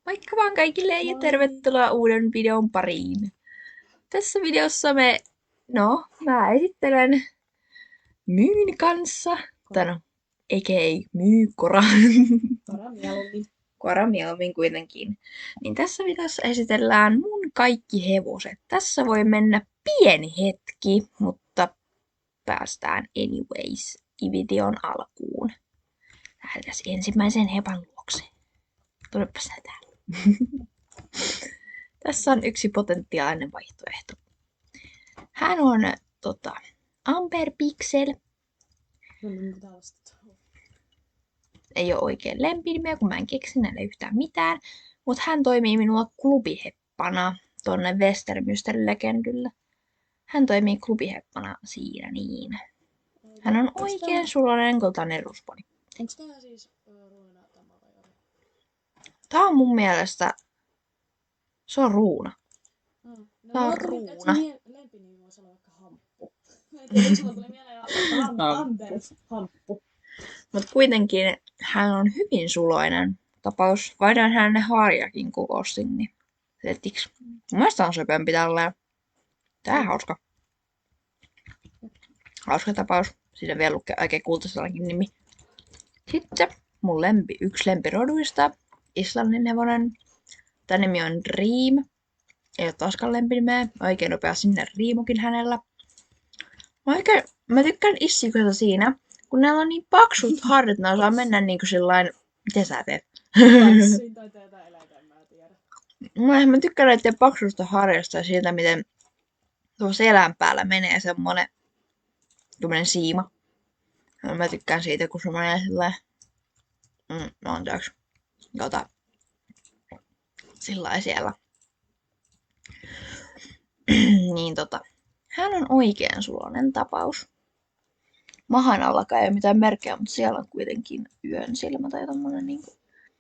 Moikka vaan kaikille ja Moi! tervetuloa uuden videon pariin. Tässä videossa mä esittelen Myyn kanssa, tai Kora. no, ei Myykora. Kora mieluummin. Kora mieluummin kuitenkin. Niin tässä videossa esitellään mun kaikki hevoset. Tässä voi mennä pieni hetki, mutta päästään anyways videon alkuun. Lähdetään ensimmäisen hepan luokse. Tulepas nää täällä. Tässä on yksi potentiaalinen vaihtoehto. Hän on Amber Pixel. No niin, tällaista. Ei ole oikein lempinimeä, kun mä en keksi näille yhtään mitään. Mutta hän toimii minulla klubiheppana tonne Westermystery Legendyllä. Hän toimii klubiheppana siinä niin. Hän on oikein suloinen kultainen rusponi. Onks tää siis ruuna tämä vai ori? Tää on mun mielestä... Se on ruuna. No, Tää on mulla tuli, ruuna. lempinimi voisi olla vaikka Hamppu. En tiedä, miksi mulla tuli mieleen Amber Hamppu. Mutta kuitenkin hän on hyvin suloinen tapaus. Vaihdan hänelle harjakin kun ostin, niin settiks. Mun mielestä on söpömpi tälleen. Tää on hauska. Hauska tapaus. Siinä vielä lukee oikein kultaisellakin nimi. Sitten mun yksi lempiroduista. Islannin hevonen. Tän nimi on Dream. Ei ole taaskaan lempinimeä. Oikein nopea sinne Riimukin hänellä. Mä tykkään issikoista siinä, kun näillä on niin paksut harjat, ne osaa mennä niinku sillain... Miten sä teet? Tanssiin tai teetä eläintä, en mä tiedä. Mä tykkään näiden paksusta harjasta ja siitä, miten tuo selän päällä menee semmonen siima. Mä tykkään siitä, kun se menee silleen... anteeksi. Sillai siellä. Niin hän on oikein suloinen tapaus. Mahan allakaan ei ole mitään merkkejä, mutta siellä on kuitenkin yön silmä tai tommonen niinku...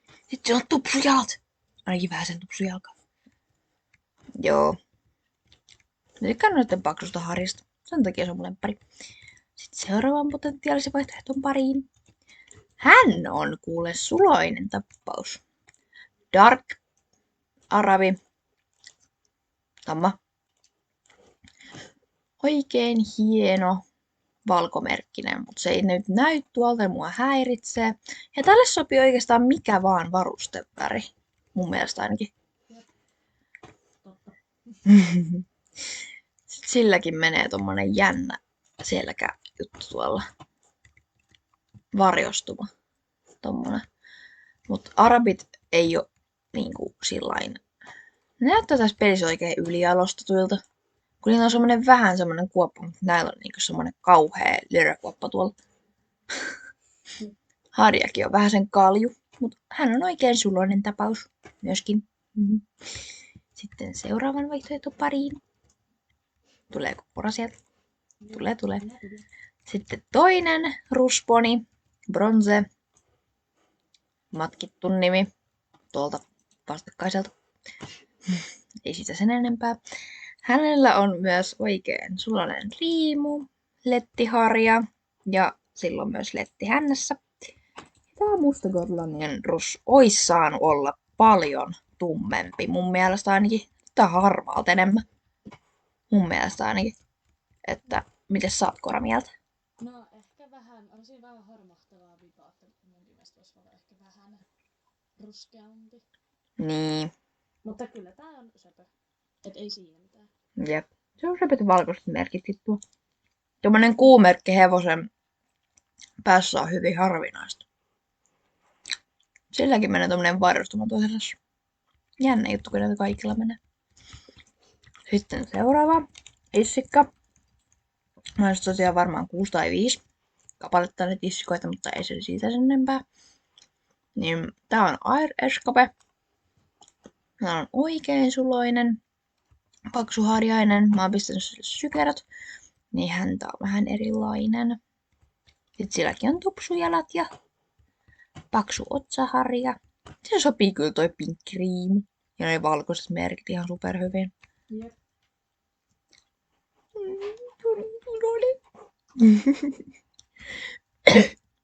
Sitten siellä on tupsujalat. Ainakin vähän sen tupsujalka. Joo. Mä tykkään noiden paksusta harjasta. Sen takia se on mun lemppari. Sitten seuraavan potentiaalisen vaihtoehton pariin. Hän on kuule suloinen tapaus. Dark Arabi. Tamma. Oikein hieno valkomerkkinen, mutta se ei nyt näy tuolta ja mua häiritsee. Ja tälle sopii oikeastaan mikä vaan varusteväri. Mun mielestä ainakin. Totta. Sitten silläkin menee tommonen jännä selkäjuttu tuolla. Varjostuma. Tommonen. Mut arabit ei oo niinku sillain. Ne näyttää tässä pelissä oikein ylialostetuilta. Kun niillä on semmonen vähän semmonen kuoppa, mutta näillä on niinku semmonen kauhea lörökuoppa tuolla. Harjakin on vähän sen kalju, mutta hän on oikein suloinen tapaus myöskin. Sitten seuraavan vaihtoehto pariin. Tuleeko pora sieltä? Tulee. Sitten toinen rusponi, Bronze. Matkittu nimi tuolta vastakkaiselta. Ei sitä sen enempää. Hänellä on myös oikein suloinen riimu, lettiharja ja silloin myös letti hännässä. Tämä mustagorlainen rus ois saanut olla paljon tummempi mun mielestä ainakin. Tää harmaalta enemmän. Mun mielestä ainakin. Että miten sä oot Kora mieltä? No ehkä vähän, on siinä vähän harmahtavaa vipaa, että mun mielestä voisi olla ehkä vähän ruskeampi. Niin. Mutta kyllä tää on söpö. Et ei siinä mitään. Jep. Se on sepet valkoiset merkit tuo. Tuommoinen kuumerkki hevosen päässä on hyvin harvinaista. Silläkin menee tommonen varustuma tuossa. Jännä juttu, kun näitä kaikilla menee. Sitten seuraava. Issikka. Mä olisin tosiaan varmaan 6 tai 5 kappaletta näitä issikoita, mutta ei se siitä sen enempää. Niin tää on Air Escape. Tää on oikein suloinen. Paksuharjainen. Mä oon pistänyt sille sykerot. Niin häntä on vähän erilainen. Sitten silläkin on tupsujalat ja paksu otsaharja. Se sopii kyllä toi pinkki riimu. Ja ne valkoiset merkit ihan superhyvin. Jep.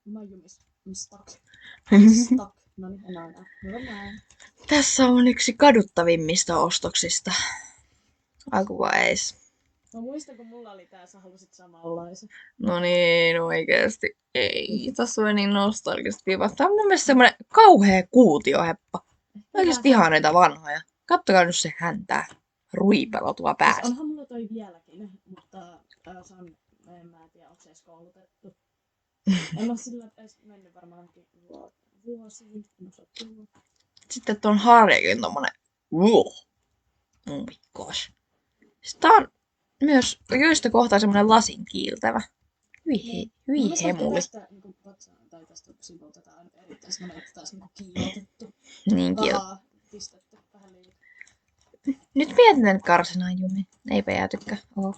Mä oon jumis. I'm stuck. Stuck. Noniin, enää. Hyvä näin. Tässä on yksi kaduttavimmista ostoksista alkuvaiheessa. Mä muistan, kun mulla oli tää, sä halusit samanlaisen. No niin, oikeesti. Ei, tässä on niin nostalgiset viivat. Tää on mun mielestä semmonen kauhea kuutioheppa. Mä oikeesti vihaan näitä vanhoja. Kattokaa nyt se häntää. Ruipelo tuo Siis päässä. onhan mulla toi vieläkin, mutta se on, en mä tiedä, onko se edes koulutettu. En oo sillä edes mennyt varmaankin vuosiin. En osaa tulla. Sitten tuon harjakin tommonen. Oh my gosh. Siis tää on myös joista kohtaa semmonen lasin kiiltävä. Hyi hemuli. Tästä niin vatsaan tai tästä sivulta tää on erittäin semmonen, että taas niin kiillotettu. Niin kiiltä. Rahaa pistetty vähän liikaa. Nyt mietitään karsinaa Jumi. Eipä jäätykään. Oho.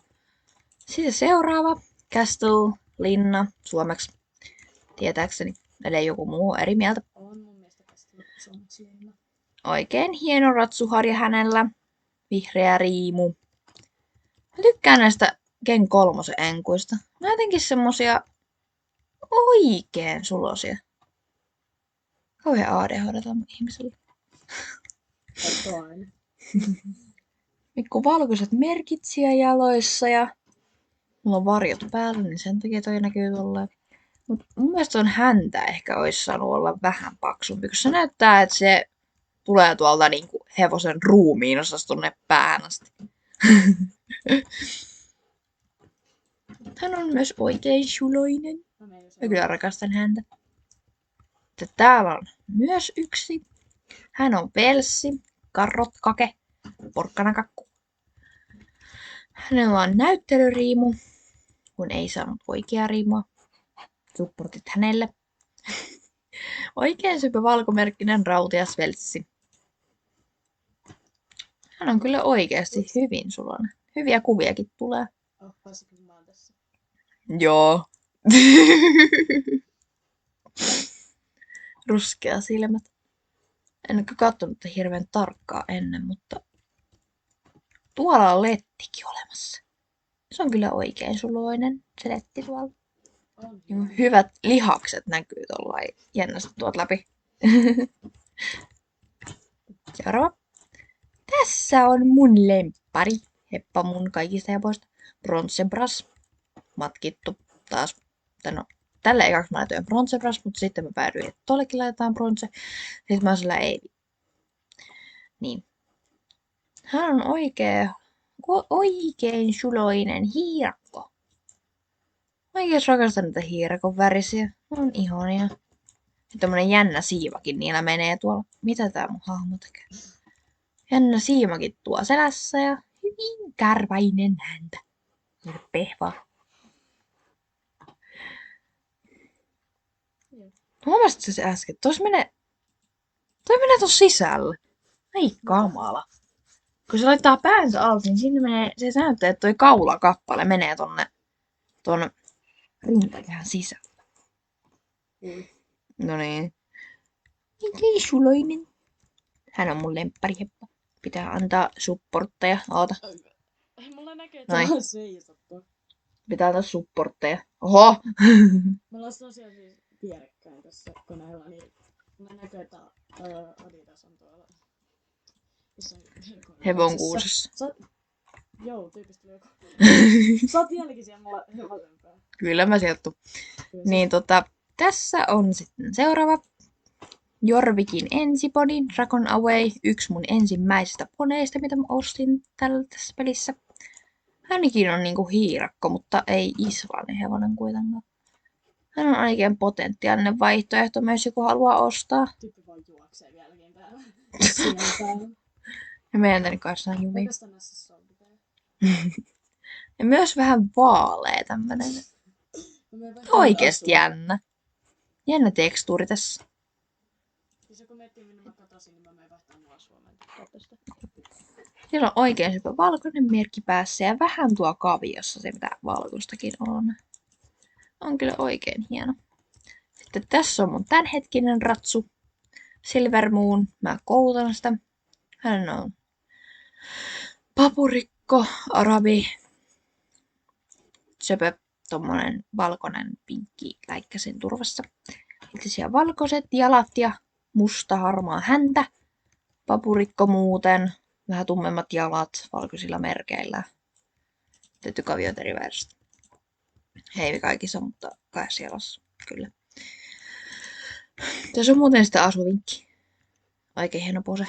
Sitten seuraava. Castle, linna, suomeksi. Tietääkseni. Ellei joku muu eri mieltä. On mun mielestä tästä suomeksi linna. Oikein hieno ratsuharja hänellä. Vihreä riimu. Mä tykkään näistä Gen 3 enkuista. Nää jotenkin semmosia oikein sulosia. Kauhean ADHD tällä ihmisellä. Toinen. Mikku valkoiset merkit siellä jaloissa ja mulla on varjot päällä, niin sen takia toi näkyy tolleen. Mut mun mielestä on häntä ehkä ois saanut olla vähän paksumpi, koska se näyttää, että se tulee tuolta niinku hevosen ruumiin osas tonne päähän asti. Hän on myös oikein suloinen. Mä kyllä rakastan häntä. Sitten täällä on myös yksi. Hän on Pelssi, karrotkake, porkkanakakku. Hänellä on näyttelyriimu, kun ei saanut oikeaa riimua. Supportit hänelle. Oikein sypä valkomerkkinen rautias velssi. Hän on kyllä oikeasti hyvin suloinen. Hyviä kuviakin tulee. Varsinkin mä oon tässä. Joo. Ruskea silmät. En ole katsonut hirveän tarkkaa ennen, mutta tuolla on lettikin olemassa. Se on kyllä oikein suloinen, se letti tuolla. On. Niin hyvät lihakset näkyy tuollain jännästi tuolta läpi. Seuraava. Tässä on mun lemppari. Heppa mun kaikista hepoista. Bronzebras. Matkittu taas. No, tällä ekaksi mä laitoin Bronzebras, mutta sitten mä päädyin, että tollekin laitetaan bronze. Sitten mä oon sillä ei. Niin. Hän on oikein suloinen hiirakko. Mä oikein rakastan näitä hiirakon värisiä. Ne on ihania. Ja tämmönen jännä siimakin niillä menee tuolla. Mitä tää mun hahmo tekee? Jännä siimakin tuo selässä ja hyvin kärpäinen häntä. Pehva. Huomasit se äsken? Toi menee tuossa sisällä. Ai kamala. Kun se laittaa päänsä alta, niin sinne menee, se näyttää, että toi kaulakappale menee ton rintakehän sisällä. No niin. Niin suloinen. Hän on mun lemppäriheppa. Pitää antaa supportteja. Oota. Mulla näkee, että Noin. tää on seisottu. Pitää antaa supportteja. Oho! Me ollaan tosiaan siis vierekkäin tässä koneella, niin mulla näkee, että Adidas on tuolla. Hevon kuusessa. Joo, tyypistä tuli joku. Sä oot vieläkin siellä mulla hevosen päällä. Kyllä mä sieltä. Niin tässä on sitten seuraava. Jorvikin ensiponi, Dragon Away, yksi mun ensimmäisistä poneista, mitä mä ostin tässä pelissä. Hänkin on niinku hiirakko, mutta ei islainen hevonen kuitenkaan. Hän on oikein potentiaalinen vaihtoehto, myös joku haluaa ostaa. Tyyppi voi juoksee vieläkin täällä. Siellä päällä. Ja meidän tänne kanssa on jumiin. Oikeastaan näissä sompiteja. Ja myös vähän vaalea tämmönen. Oikeesti jännä. Jännä tekstuuri tässä. Jos joku miettii, minne mä katosin, niin mä menen vaihtaa mua Suomen tästä. Sillä on oikein hyvä valkoinen merkki päässä ja vähän tuo kaviossa se, mitä valkoistakin on. On kyllä oikein hieno. Sitten tässä on mun tämänhetkinen ratsu. Silver Moon. Mä koulutan sitä. Hän on papurikko, arabi, söpö, tommonen valkoinen pinkki läikkäsen turvassa. Sitten siellä valkoiset jalat ja musta harmaa häntä. Papurikko muuten. Vähän tummemmat jalat valkoisilla merkeillä. Tehty kavioita eri väristä. Ei kaikissa, mutta kahdessa jalassa. Kyllä. Tässä on muuten sitä asuvinkki. Oikein hieno pose.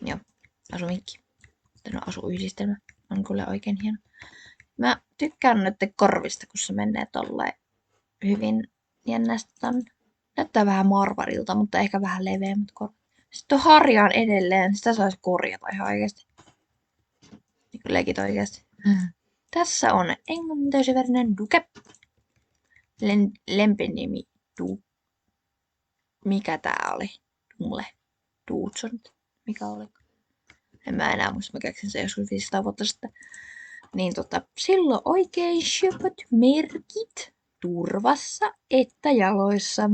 Joo, asuvinkki. Tämä on asuyhdistelmä. On kyllä oikein hieno. Mä tykkään näiden korvista, kun se menee tolleen hyvin jännästi tonne. Näyttää vähän marvarilta, mutta ehkä vähän leveämmät korvat. Sitten on harjaan edelleen. Sitä saisi korjata ihan oikeesti. Niin kuin legit oikeesti. Tässä on englannin täysiverinen Duke. Lempinimi mikä tää oli? Mulle. Dudson. Mikä oli? En mä enää muista, mä keksin sen joskus 500 vuotta sitten. Niin silloin oikein shopot merkit turvassa että jaloissa.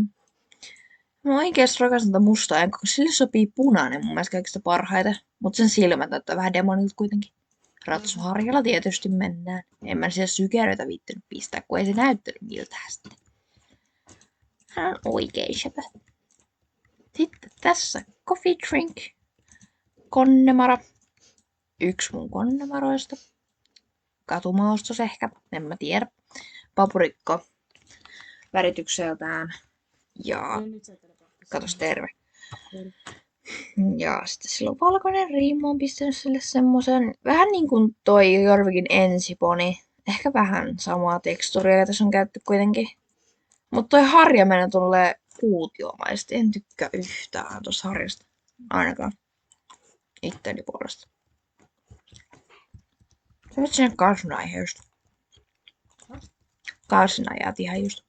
Mä oikeesti rakastan tätä mustaa enkä, kun sille sopii punainen mun mielestä kaikista parhaiten. Mut sen silmät näyttää vähän demonilta kuitenkin. Ratsuharjalla tietysti mennään. En mä siellä sykeröitä viittynyt pistää, kun ei se näyttänyt miltään sitten. Hän on oikein shopö. Sitten tässä coffee drink. Connemara. Yksi mun Connemaroista. Katumaostos ehkä, en mä tiedä. Papurikko väritykseltään. Ja katos terve. Ja sitten sillä on valkoinen riimu, on pistänyt sille semmosen, vähän niin kuin toi Jorvikin ensiponi. Ehkä vähän samaa tekstuuria tässä on käytetty kuitenkin. Mutta toi harja menee tolleen puutiomaisesti. En tykkää yhtään tosta harjasta. Ainakaan itteni puolesta. Se on sen karsinaihe just. Karsinajat ihan just.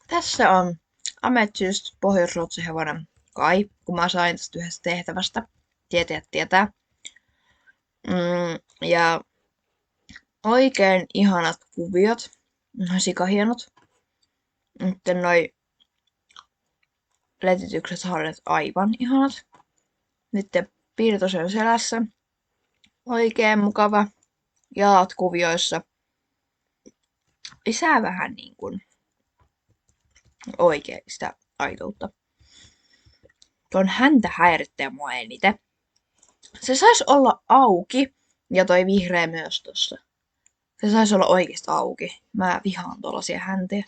Tässä on Amethyst Pohjois-Ruotsin hevonen Kai, kun mä sain tästä yhdestä tehtävästä. Tietäjät tietää. Ja oikein ihanat kuviot. Ihan sikahienot. Sitten noi letitykset harjat aivan ihanat. Sitten piirtosen selässä. Oikein mukava. Jalat kuvioissa. Lisää vähän niin kuin oikein sitä aitoutta. Tuon häntä häirittää mua eniten. Se sais olla auki. Ja toi vihreä myös tossa. Se sais olla oikeesti auki. Mä vihaan tuollaisia häntiä.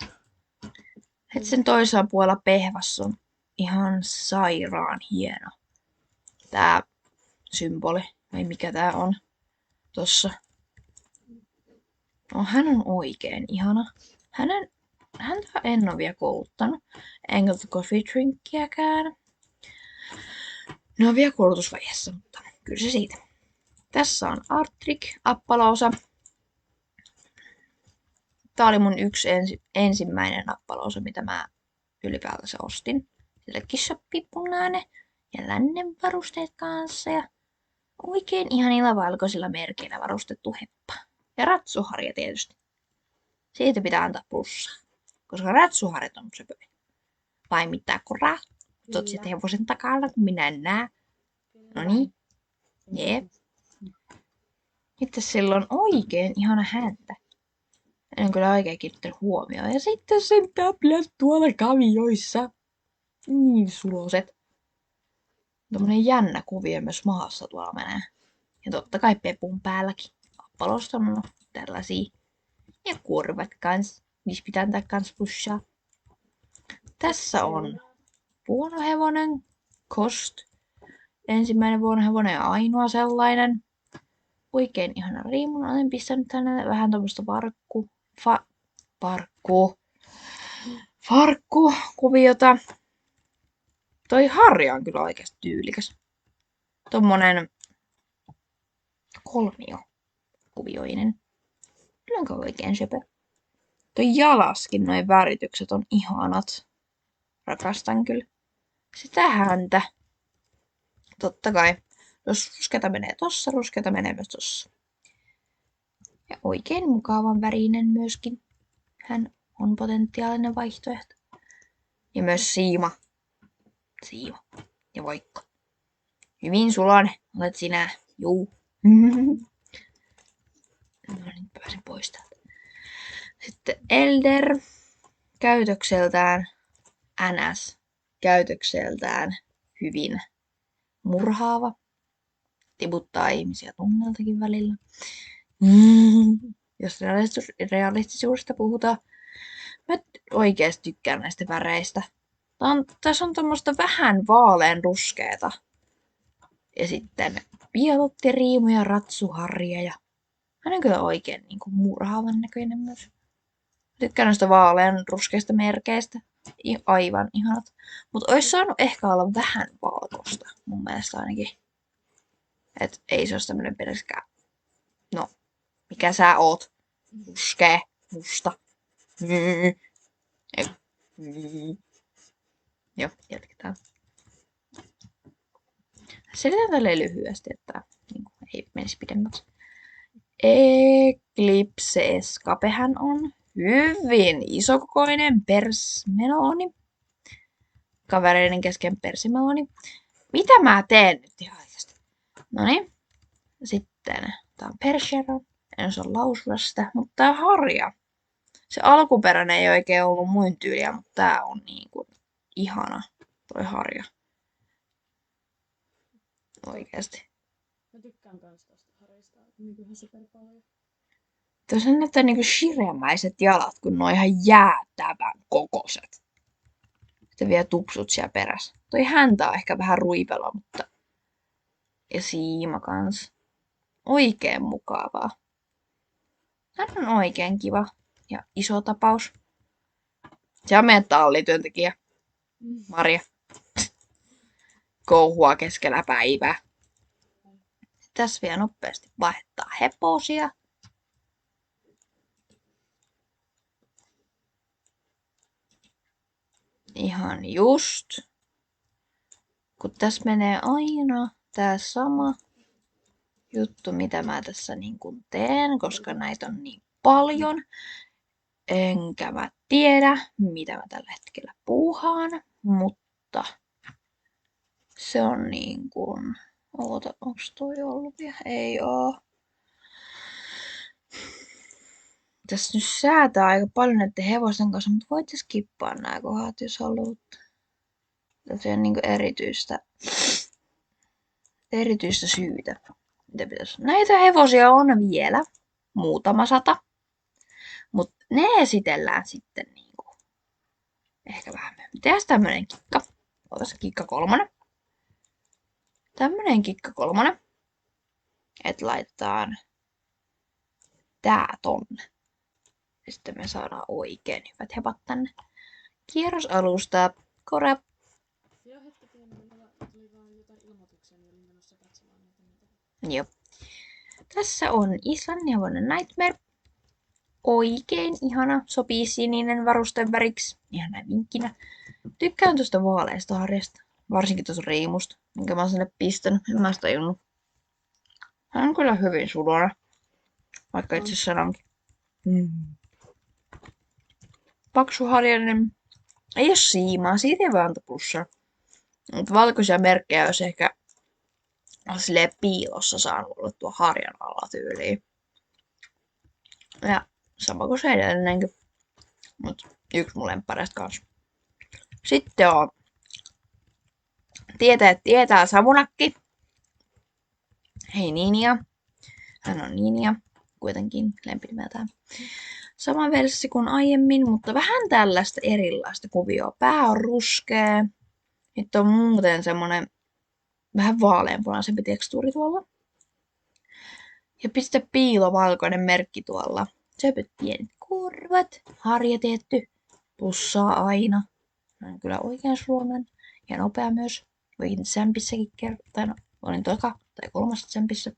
Et sen toisella puolella pehvas on ihan sairaan hieno. Tää symboli. Vai mikä tää on. Tossa. No, hän on oikein ihana. Häntä en oo vielä kouluttanut. Enkä coffee drinkkiäkään. Ne on vielä koulutusvaiheessa, mutta kyllä se siitä. Tässä on Arctic nappalaosa. Tää oli mun yksi ensimmäinen nappalaosa, mitä mä ylipäätänsä ostin. Sillekin sopii punainen ja lännen varusteet kanssa ja oikein ihanilla valkoisilla merkeillä varustettu heppa. Ja ratsuharja tietysti. Siitä pitää antaa plussaa, koska ratsuharjat on söpöjä. Vai mitä koraa? Oot sitten hevosen takana, kun minä en näe. Noniin. Jep. Sitten sillä on oikein ihana häntä. En kyllä oikein kiinnittänyt huomioon. Ja sitten sen täplät tuolla kavioissa. Niin suloset. Tommonen jännä kuvio myös maassa tuolla menee. Ja totta kai pepun päälläkin. Nappalosta on tällaisia. Ja kurvat kans. Niissä pitää antaa kans plussaa. Tässä on vuonohevonen. Kost. Ensimmäinen vuonohevonen ja ainoa sellainen. Oikein ihana riimun. Olen pistänyt tänne vähän tommoista farkkukuviota. Toi harja on kyllä oikeasti tyylikäs. Tommonen kolmio kuvioinen. Onko oikein söpö? Toi jalaskin, noin väritykset on ihanat. Rakastan kyllä. Sitä häntä. Totta kai. Jos ruskeata menee tossa, ruskeata menee myös tossa. Ja oikein mukavan värinen myöskin. Hän on potentiaalinen vaihtoehto. Ja myös siima. Siima. Ja voikko. Hyvin sulonen. Olet sinä. Juu. No niin, pääsen pois täältä. Sitten Elder. Käytökseltään NS. Käytökseltään hyvin murhaava. Tiputtaa ihmisiä tunneltakin välillä. Jos realistisuudesta puhutaan. Mä oikeesti tykkään näistä väreistä. Tässä on tommoista vähän vaalean ruskeeta. Ja sitten Pialotti, Riimu ja Ratsuharja. Ja hän on kyllä oikein niin kuin murhaavan näköinen myös. Tykkään näistä vaalean ruskeista merkeistä. Aivan ihanat. Mutta ois saanut ehkä olla vähän valkoista. Mun mielestä ainakin. Et ei se ole tämmönen pelkästään. No, mikä sä oot? Ruskea, musta. Joo, jatketaan. Selitän tälleen lyhyesti, että niin kuin, ei menisi pidemmäksi. Eclipse Escapehän on hyvin isokokoinen persmeloni. Kavereiden kesken persimeloni. Mitä mä teen nyt ihan oikeasti? Noniin. Sitten tää on Percheron. En osaa lausua sitä, mutta tää harja. Se alkuperäinen ei oikein ollut mun tyyliä, mutta tää on niinku ihana toi harja. Oikeesti. Mä tykkään kans tosta harista nykyään super paljon. Tuossa näyttää niinku shiremäiset jalat, kun ne on ihan jäätävän kokoiset. Sitten vielä tupsut siellä perässä. Toi häntä on ehkä vähän ruipella, mutta... Ja siima kans. Oikein mukavaa. Tää on oikein kiva. Ja iso tapaus. Se on meidän tallityöntekijä. Marja. Kouhua keskellä päivää. Tässä vielä nopeasti vaihtaa heposia. Ihan just. Kun tässä menee aina tää sama juttu, mitä mä tässä niin kuin teen, koska näitä on niin paljon. Enkä mä tiedä, mitä mä tällä hetkellä puuhaan, mutta se on niin kuin... Oota, onks toi ollut vielä? Ei oo. Tässä nyt säätää aika paljon näiden hevosten kanssa, mutta voitte skippaa nää kohdat, jos haluat. Tässä on niinku erityistä syytä. Mitä pitäisi? Näitä hevosia on vielä muutama sata, mutta ne esitellään sitten niinku ehkä vähän myöhemmin. Tehdään tämmönen kikka. Ootas kikka 3. Tämmönen kikka 3. Et laitetaan tää tonne. Ja sitten me saadaan oikein hyvät hepat tänne. Kierrosalusta. Kore. Joo, hetki pieni, tuli vaan jotain ilmoituksia, niin olin menossa katsomaan niitä. Joo. Tässä on Islannin hevonen Nightmare. Oikein ihana. Sopii sininen varusten väriksi. Ihan näin vinkkinä. Tykkään tuosta vaaleasta harjasta. Varsinkin tuosta riimusta, minkä mä oon sinne pistänyt. En mä sitä tajunnut. Hän on kyllä hyvin sulona. Vaikka itse sanonkin. Paksuharjainen. Ei oo siimaa. Siitä ei voi antaa plussaa. Mutta valkoisia merkkejä olisi ehkä silleen piilossa saanut olla tuo harjan alla tyyliin. Ja sama kuin se edellinenkin. Mut yksi mun lemppareista kanssa. Sitten on Tietää Savunakki. Hei Niinia. Hän on Niinia. Kuitenkin lempinimeltään. Sama versio kuin aiemmin, mutta vähän tällaista erilaista kuvioa. Pää on ruskea. Nyt on muuten semmonen vähän vaaleanpunaisempi tekstuuri tuolla. Ja pistä piilovalkoinen merkki tuolla. Söpöt pienet korvat. Harja teetty. Plussaa aina. Hän on kyllä oikean sulonen. Ja nopea myös. Voikin tsänpissäkin tai no, olin toka tai 3. tsänpissä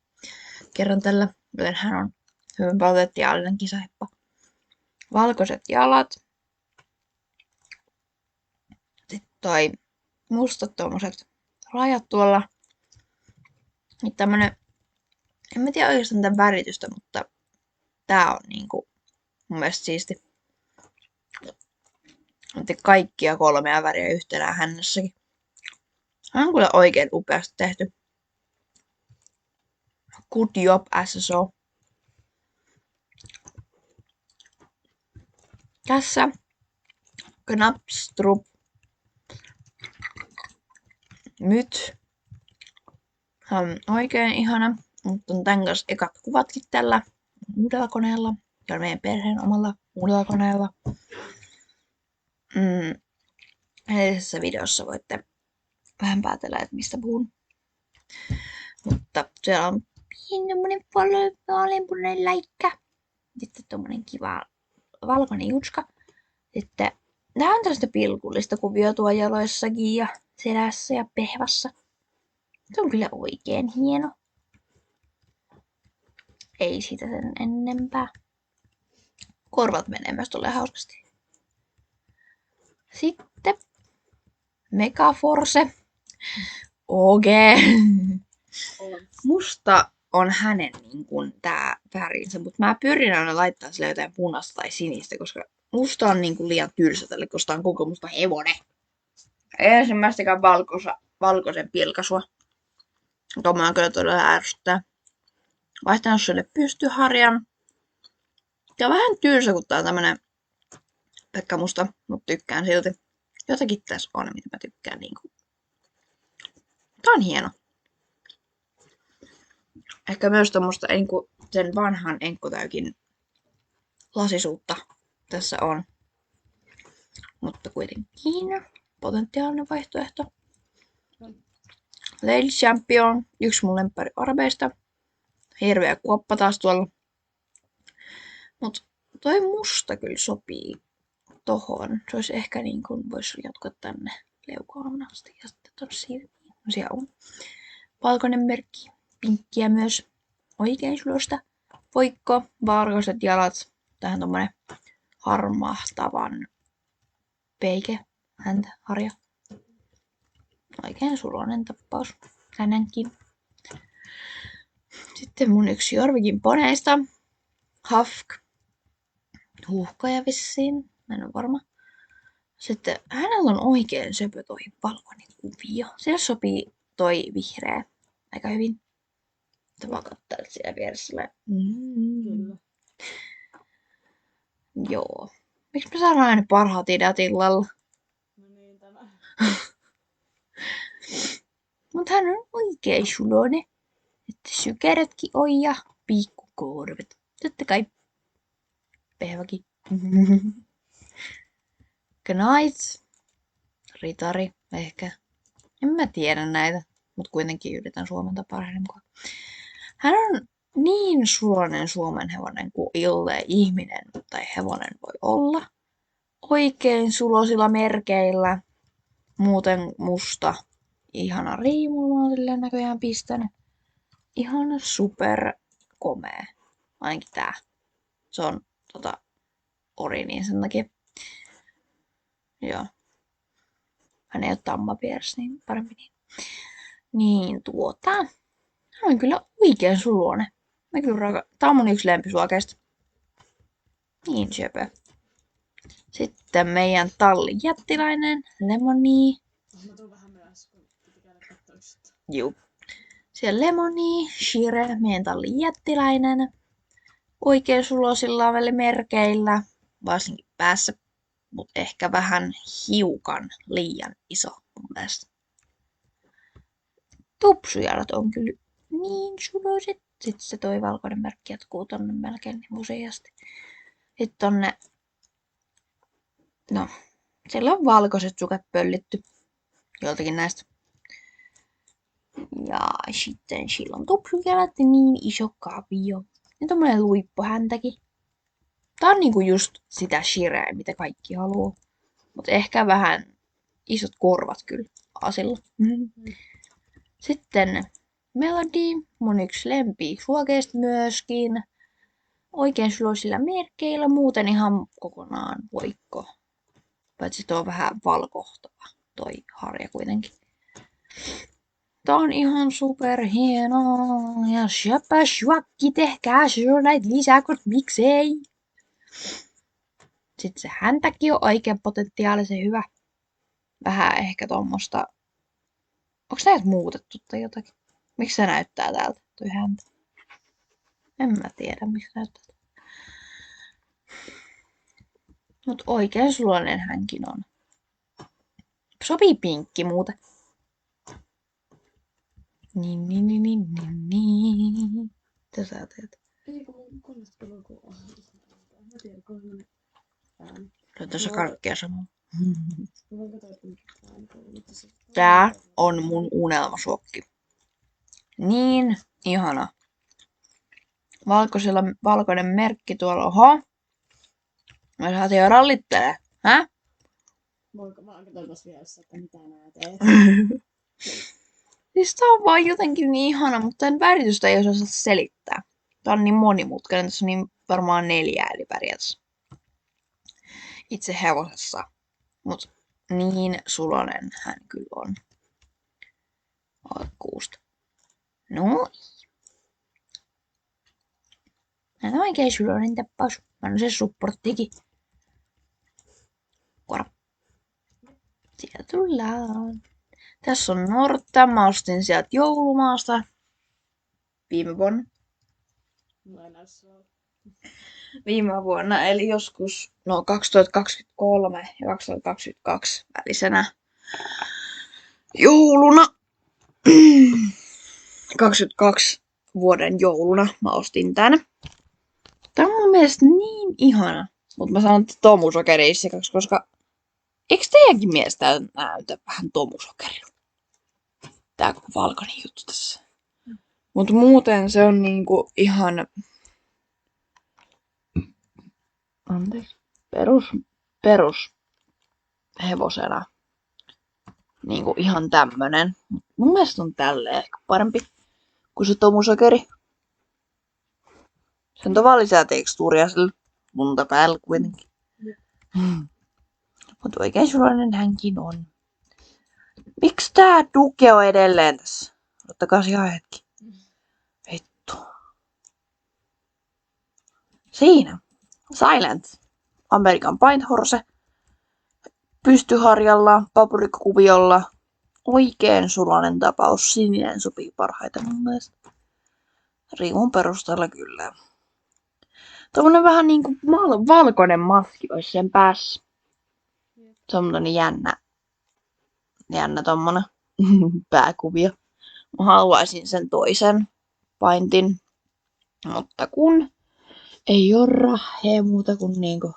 kerran tällä. Joten hän on hyvin potentiaalinen kisaheppa. Valkoiset jalat. Sitten toi mustat tommoset rajat tuolla. Nyt tämmönen, en mä tiedä oikeastaan tämän väritystä, mutta tää on niinku mun mielestä siisti. Mutta kaikkia 3 väriä yhtenä hännässäkin. Hän on kyllä oikein upeasti tehty. Good job, SSO. Tässä Knapstrup. nyt. Hän on oikein ihana. Mutta on tän kanssa ekat kuvatkin tällä uudella koneella. Ja meidän perheen omalla uudella koneella. Edellisessä videossa voitte vähän päätellä, että mistä puhun. Mutta siellä on pieni vaaleanpunainen läikkä. Sitten tommonen kiva valkoinen jutska. Sitten nää on tällaista pilkullista kuvioa tuo jaloissakin ja selässä ja pehvassa. Se on kyllä oikein hieno. Ei siitä sen enempää. Korvat menee myös tolleen hauskasti. Sitten Megaforce. OG. Musta on hänen niin kuin tää värinsä, mutta mä pyrin aina laittaa sille jotain punaista tai sinistä, koska musta on niin kuin liian tylsä tälle, koska tää on koko musta hevonen. Ei ensimmäistäkään valkoisen pilkasua. Tommoinen on kyllä todella ärsyttää. Vaihtanut sille pystyharjan. Ja vähän tylsä, kun tää on tämmönen Pekka Musta, mutta tykkään silti. Jotakin tässä on, mitä mä tykkään niinku. Tää on hieno. Ehkä myös tommoista sen vanhan enkkotäykin lasisuutta tässä on. Mutta kuitenkin potentiaalinen vaihtoehto. Lady Champion, yksi mun lemppari armeista. Hirveä kuoppa taas tuolla. Mut toi musta kyllä sopii tohon. Se olisi ehkä niin kuin voisi jatkaa tänne leukaan asti ja sitten tonne silmiin. No siellä on valkoinen merkki. Pinkkiä myös. Oikein sulosta. Voikko, valkoiset jalat. Tähän tommonen harmahtavan peike. Häntä, harja. Oikein suloinen tappaus. Hänenkin. Sitten mun yksi Jorvikin poneista. Hafk. Huuhkaja vissiin. Mä en ole varma. Sitten hänellä on oikein söpö toi valkoinen kuvio. Siellä sopii toi vihreä aika hyvin. Mutta vaan katsotaan siellä vieressä. Kyllä. Joo. Miksi me saadaan aina parhaat ideat illalla? No niin, tämä. Mut hän on oikein suloinen. Että sykärätkin on ja pikkukorvet. Totta kai pehväkin. Knights. Ritari ehkä. En mä tiedä näitä, mutta kuitenkin yritän suomentaa parhaiden mukaan. Hän on niin suloinen suomenhevonen kuin illee ihminen tai hevonen voi olla. Oikein sulosilla merkeillä. Muuten musta. Ihana riimu, mä oon silleen näköjään pistänyt. Ihan super komea. Ainakin tää. Se on ori niin sen takia. Joo. Hän ei ole tammapieres, niin parempi niin. Niin hän on kyllä oikein suloinen. Tää on mun yksi lempisuokeista. Niin söpö. Sitten meidän tallin jättiläinen, Lemoni. Mä tuun vähän myöhässä, kun piti käydä kattoo sitä. Juu. Siellä Lemoni, Shire, meidän tallin jättiläinen. Oikein sulosilla merkeillä, varsinkin päässä. Mutta ehkä vähän hiukan liian iso mun mielestä. Tupsujalat on kyllä niin suloiset. Sitten se toi valkoinen merkki jatkuu tonne melkein niin useasti. Sitten tonne. No, siellä on valkoiset sukat pöllitty. Joltakin näistä. Ja sitten sillä on tupsujalat ja niin iso kavio. Ja tommonen luippohäntäkin. Tää on niinku just sitä Shireä, mitä kaikki haluu. Mut ehkä vähän isot korvat kyllä asilla. Sitten Melody, mun yksi lempi suokeista myöskin. Oikein suloisilla merkeillä, muuten ihan kokonaan voikko. Paitsi tuo on vähän valkohtava toi harja kuitenkin. Tää on ihan super hienoa. Ja shapa shuakki, tehkää näitä lisää, koska miksei. Sitten se häntäkin on oikein potentiaalisen hyvä. Vähän ehkä tommosta. Onks näitä muutettu tai jotakin? Miksi se näyttää täältä toi häntä? En mä tiedä miksi näyttää. Mut oikein suloinen hänkin on. Sopii pinkki muuten. Niin. Mitä sä teet? Ei kun mun koneesta tulee joku mä tiedän, kun on semmonen ääni. Se on tässä kaikkea samaa. Mä voin katsoa, että mikä ääni kuuluu tässä. Tää on mun unelmasuokki. Niin ihana. Valkoinen merkki tuolla. Oho. Mä saatiin jo rallittelee. Hä? Voinko mä katsoin tossa vieressä, että mitä nää teet? Siis tää on vaan jotenkin niin ihana, mutta tämän väritystä ei osaa selittää. Tää on niin monimutkainen. Tässä on niin varmaan 4 eri periaatteessa. Itse hevosessa. Mut niin sulonen hän kyllä on. Kuusta. No. Hän on oikein sulonen tappaus. Mä annan se supporttikin. Kora. Siellä tullaan. Tässä on Nortta. Mä ostin sieltä joulumaasta. Viime vuonna. Viime vuonna, eli joskus 2023 ja 2022 välisenä jouluna. 22 vuoden jouluna mä ostin tän. Tää on mun mielestä niin ihana. Mut mä sanon tomusokeri-issikaksi, koska eikö teidänkin mielestä näytä vähän tomusokerilta? Tää valkoinen juttu tässä. Mut muuten se on niinku ihan perus hevosena. Niinku ihan tämmönen. Mun mielestä on tälleen ehkä parempi kuin se tomusokeri. Se on tavallisia tekstuuria sillä lunta päällä kuitenkin. Mut oikein suloinen hänkin on. Miksi tää Duke on edelleen tässä? Ottakaa ihan hetki. Vittu. Siinä. Silent. American Pint Horse. Pystyharjalla, paprikkakuviolla. Oikein suloinen tapaus. Sininen sopii parhaiten mun mielestä. Riimun perusteella kyllä. Tuommoinen vähän niinku valkoinen maski olisi sen päässä. Se on tämmönen jännä tommonen pääkuvio. Mä haluaisin sen toisen paintin. Mutta kun ei oo rahhea muuta kuin niinku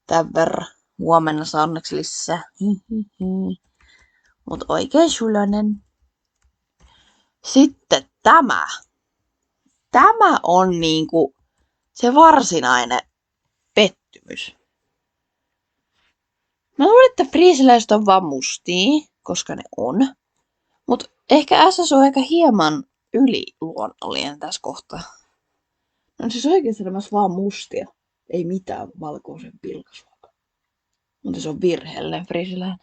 tän verran. Huomenna saa onneksi lisää. Mut oikein suloinen. Sitten tämä. Tämä on niinku se varsinainen pettymys. Mä luulen, että friisiläiset on vaan mustia, koska ne on. Mut ehkä SS on aika hieman yliluonnollinen tässä kohtaa. No siis oikeesti elämässä vaan mustia. Ei mitään valkoisen pilkasua. Mutta se on virheellinen friisiläinen.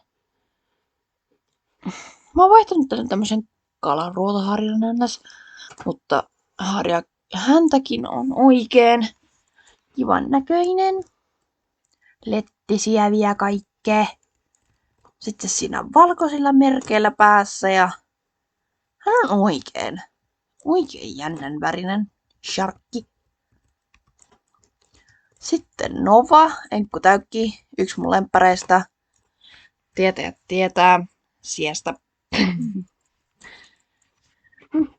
Mä oon vaihtanut tänne tämmösen kalanruotaharjan ennäs. Mutta häntäkin on oikein kivan näköinen. Lettisiä vielä kaikkea. Sitten siinä on valkoisilla merkeillä päässä ja hän on oikein jännän värinen sharkki. Sitten Nova, Enkku Täykki, yksi mun lemppareista. Tietäjät tietää, siestä.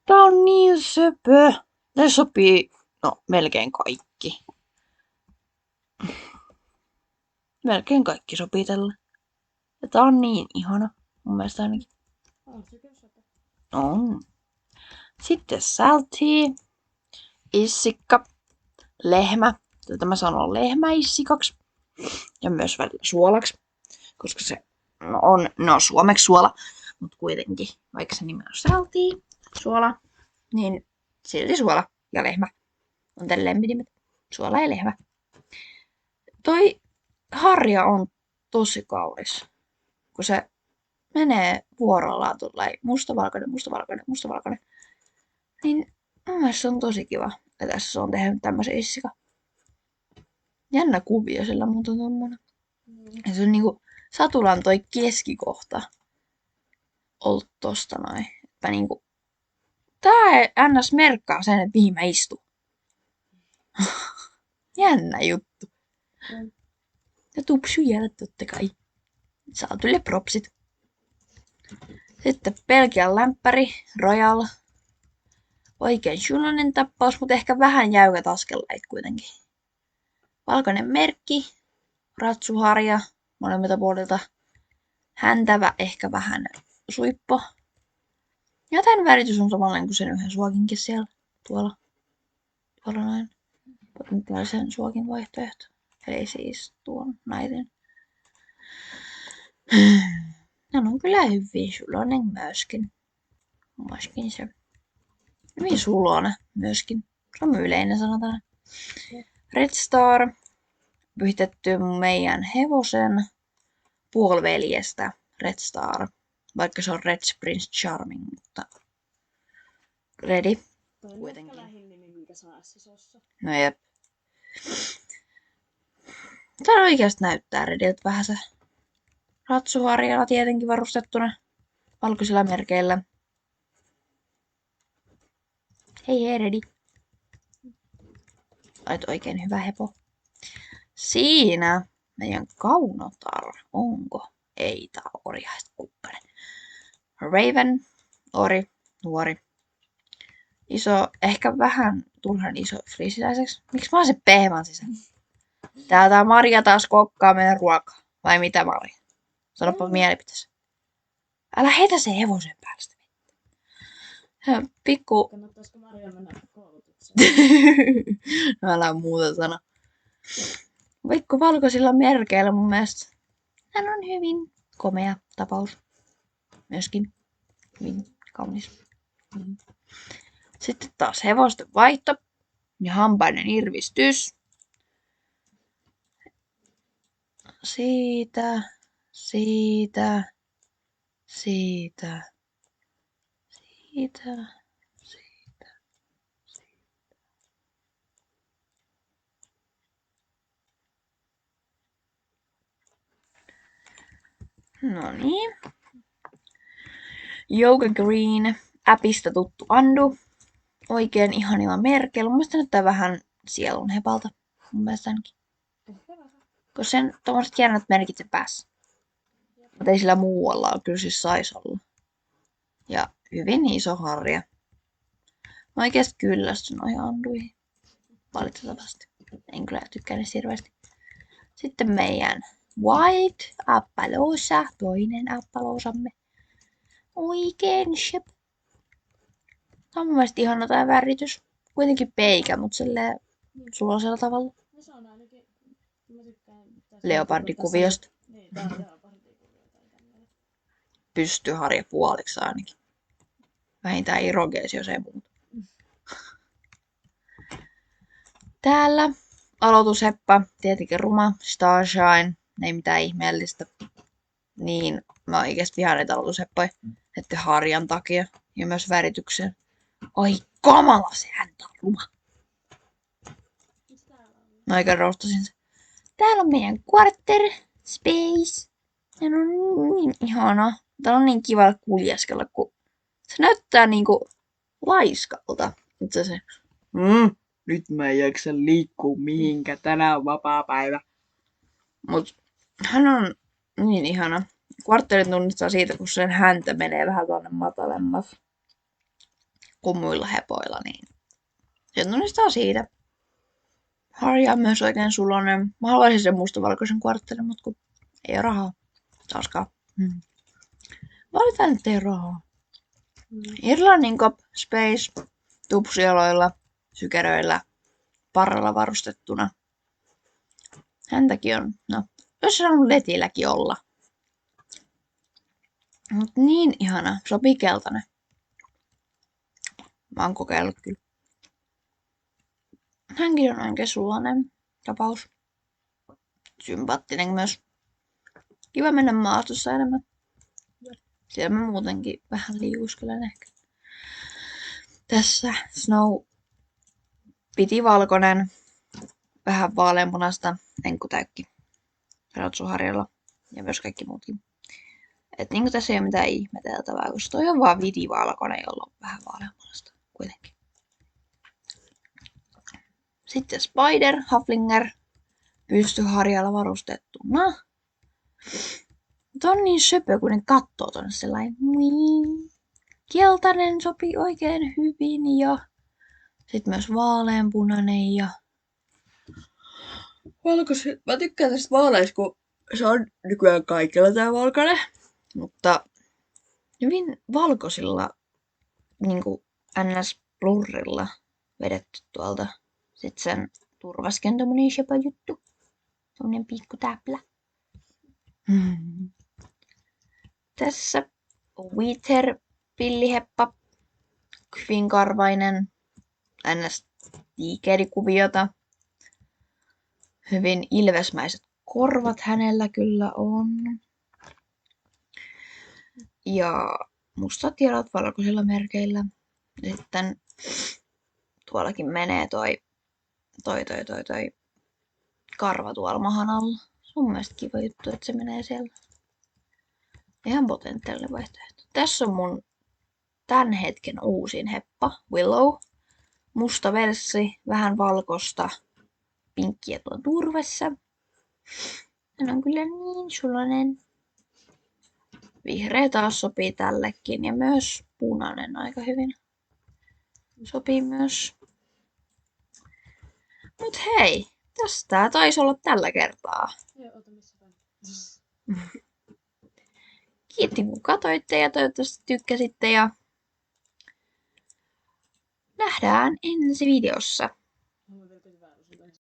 Tää on niin söpö. Tää sopii, melkein kaikki. Melkein kaikki sopii tälle. Ja tää on niin ihana, mun mielestä ainakin. On. Sitten Salty, issikka, lehmä. Tätä mä sanon lehmäissikaksi. Ja myös välillä suolaksi. Koska se on suomeksi suola. Mut kuitenkin, vaikka se nimi on Salty, suola, niin silti suola ja lehmä on tällä lempinimet. Suola ja lehmä. Toi harja on tosi kaunis. Kun se menee vuorollaan tulleen mustavalkoinen. Niin mun mielestä se on tosi kiva. Ja tässä se on tehnyt tämmösen issika. Jännä kuvio sillä muuta tommonen. Ja se on niinku satulan toi keskikohta ollut tosta noin. Että niinku tää ns merkkaa sen, että mihin mä istun. Jännä juttu. Ja tupsu jäädä totta kai. Saa tulle propsit. Sitten Belgian lämpäri, Royal. Oikein suloinen tappaus, mutta ehkä vähän jäykät askellait kuitenkin. Valkoinen merkki, ratsuharja molemmilta puolilta. Häntävä, ehkä vähän suippo. Ja tämän väritys on samanlainen kuin sen yhden suokinkin siellä. Tuolla noin. Potentiaalisen suokin vaihtoehto. Eli siis tuon naisen. Nämä on kyllä hyvin suloinen myöskin. Myöskin se. Hyvin suloinen myöskin. Se on yleinen sanotaan. Red Star. Pyhitetty meidän hevosen puoliveljestä. Red Star. Vaikka se on Red Prince Charming, mutta Ready. Toi on Kuitenkin. ehkä lähin nimi, minkä saa SSOssa. No jep. Tää oikeasti näyttää Rediltä vähän se ratsuharjalla tietenkin varustettuna valkoisilla merkeillä. Hei Redi. Olet oikein hyvä hepo. Siinä meidän kaunotar. Onko? Ei, tää on oriaiskukkanen. Raven, ori, nuori. Iso, ehkä vähän turhan iso friisiläiseksi. Miksi mä oon se pehman sisällä? Täältä Maria taas kokkaa meidän ruokaa. Vai mitä Maria? Sanoppa mielipiteesi. Älä heitä se hevosen päälle sitä vettä. Pikku... Kannattaisiko Maria mennä koulutukseen? No älä muuta sano. Pikku valkoisilla merkeillä mun mielestä. Hän on hyvin komea tapaus. Myöskin hyvin kaunis. Sitten taas hevosten vaihto ja hampaiden irvistys. Siitä. No niin. Yoga Green, appista tuttu Andu. Oikein ihanilla merkeillä. Mun mielestä näyttää vähän sielunhepalta. Mun mielestä ainakin. Ehkä vähän. Kun sen tommoset jännät merkit se päässä. Mutta ei sillä muualla kyllä siis sais olla. Ja hyvin iso harja. Mä oikeesti kyllästyn noihin anduihin. Valitettavasti. En kyllä tykkää niistä hirveästi. Sitten meidän White Appaloosa. Toinen Appaloosamme. Oikein shep. Tää on mun mielestä ihana tää väritys. Kuitenkin peikä, mut silleen suloisella tavalla. No se on ainakin, mä tykkään Leopardikuviosta. Niin, tää on leopardikuvio tai tämmönen. Pystyharja puoliksi ainakin. Vähintään irogeesi, jos ei muuta. Täällä aloitusheppa, tietenkin ruma, Starshine, ei mitään ihmeellistä. Niin mä oikeesti vihaan näitä aloitusheppoja, että harjan takia ja myös värityksen. Oi kamala, se häntä on ruma. Mis täällä on? Mä oikein roustasin se. Täällä on meidän quarter, space. Ja no niin ihana. Täällä on niin kiva kuljeskella, kun se näyttää niinku laiskalta. Itse se. Nyt mä en jaksa liikkua mihinkä, tänään on vapaa päivä. Mut hän on niin ihana. Kvartterit tunnistaa siitä, kun sen häntä menee vähän tuonne matalemmas kuin muilla hepoilla, niin sen tunnistaa siitä. Harja on myös oikein suloinen. Mä haluaisin sen mustavalkoisen kvartterin, mutta kun ei ole rahaa. Taaskaan. Valitaan, että ei ole rahaa. Irlannin Cop Space tupsialoilla, sykeröillä, parralla varustettuna. Häntäkin on, no, jos se on letilläkin olla. Mut niin ihana, sopii keltainen. Mä oon kokeillut kyllä. Hänkin on oikein suloinen tapaus. Sympaattinen myös. Kiva mennä maastossa enemmän. Siellä mä muutenkin vähän liikuskelen ehkä. Tässä Snow pitivalkoinen, vähän vaaleanpunasta, enkkutäykki ratsuharjalla ja myös kaikki muutkin. Et niinku tässä ei ole mitään ihmeteltävää, koska toi on vaan vitivalkoinen, jolla on vähän vaaleanpunasta kuitenkin. Sitten Spider, Haflinger, pystyharjalla varustettuna. Mutta on niin söpö, kun ne kattoo tonne sellainen. Keltainen sopii oikein hyvin ja sitten myös vaaleanpunainen ja valkoiset. Mä tykkään tästä vaaleista, kun se on nykyään kaikilla tää valkoinen. Mutta hyvin valkoisilla niinku ns. Blurrilla vedetty tuolta. Sitten sen turvasken tommonen söpö juttu. Tommonen pikku täplä. Tässä Wither pilliheppa. Hyvin karvainen. Ns. Tiikerikuviota. Hyvin ilvesmäiset korvat hänellä kyllä on. Ja mustat jalat valkoisilla merkeillä. Ja sitten tuollakin menee toi karva tuolla mahan alla. Se on mun mielestä kiva juttu, että se menee siellä. Ihan potentiaalinen vaihtoehto. Tässä on mun tän hetken uusin heppa, Willow. Musta verssi, vähän valkosta, pinkkiä tuon turvessa. Hän on kyllä niin sulonen. Vihreä taas sopii tällekin ja myös punainen aika hyvin. Sopii myös. Mut hei, tässä tää taisi olla tällä kertaa. Joo, ota missä päin. Kiitti kun katoitte ja toivottavasti tykkäsitte ja nähdään ensi videossa.